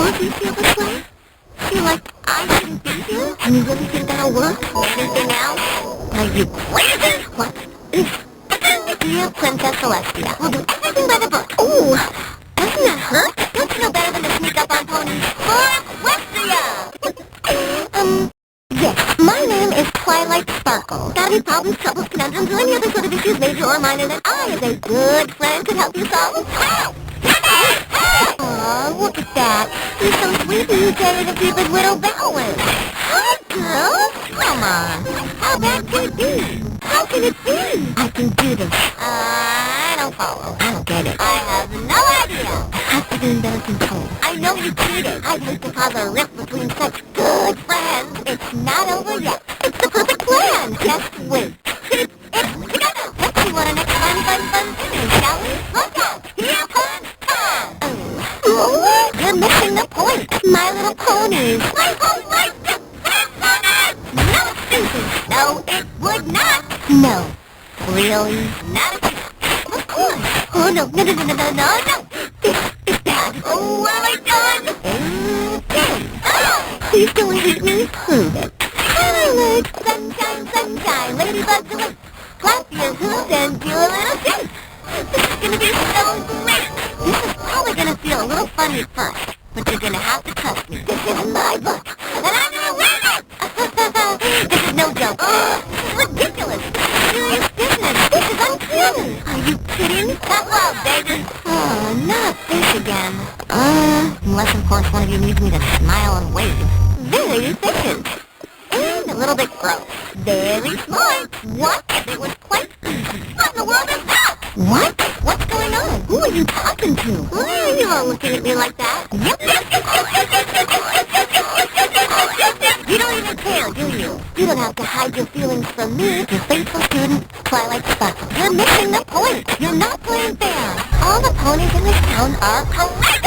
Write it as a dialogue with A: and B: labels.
A: Do you feel this way? Feel like I shouldn't be here? And you really think that'll work? Anything else? Are you crazy? What? Dear Princess Celestia, we'll do everything by the book. Ooh, doesn't that hurt? Don't you know better than to sneak up on ponies? For Equestria! Yes, my name is Twilight Sparkle. Got any problems, troubles, conundrums, or any other sort of issues, major or minor, that I, as a good friend, could help you solve? Aw, look at that. You're so sweet and you carry the Cupid Widow Bellwin. Hi, girl. Come on. How bad can it be? How can it be? I can do this. I don't follow. I don't get it. I have no idea. I have to be in better control. I know you cheated. I'd hate to cause a rift between such good friends. It's not over yet. It's the perfect plan. Just wait. It's together. Let's see what our next fun is, shall we? Look out. Here comes Tom. Oh, you're missing the point. My Little Ponies. My whole life depends on it. No excuses. No, it would not. No. Really? Not a chance. Of course. Oh, no. No. It's bad. Oh, what have I done? Okay. Oh, please don't hate me. Prove it. Twilight. Sunshine. Ladybugs away. Clap your hooves and do a little shake. This is gonna be so great. This is probably gonna feel a little funny at first, but you're gonna have to trust me. This is my book, and I'm gonna win it! This is no joke. This is ridiculous. This is serious business. This is uncanny. Are you kidding? Tough love, baby. Oh, not this again. Unless, of course, one of you needs me to smile and wave. Very efficient. And a little bit gross. Very smart. What if it was quite easy? What in the world is that? What? What's going on? Who are you talking to? Why are you all looking at me like that? You don't even care, do you? You don't have to hide your feelings from me, your faithful student, Twilight Sparkle. You're missing the point. You're not playing fair. All the ponies in this town are correct.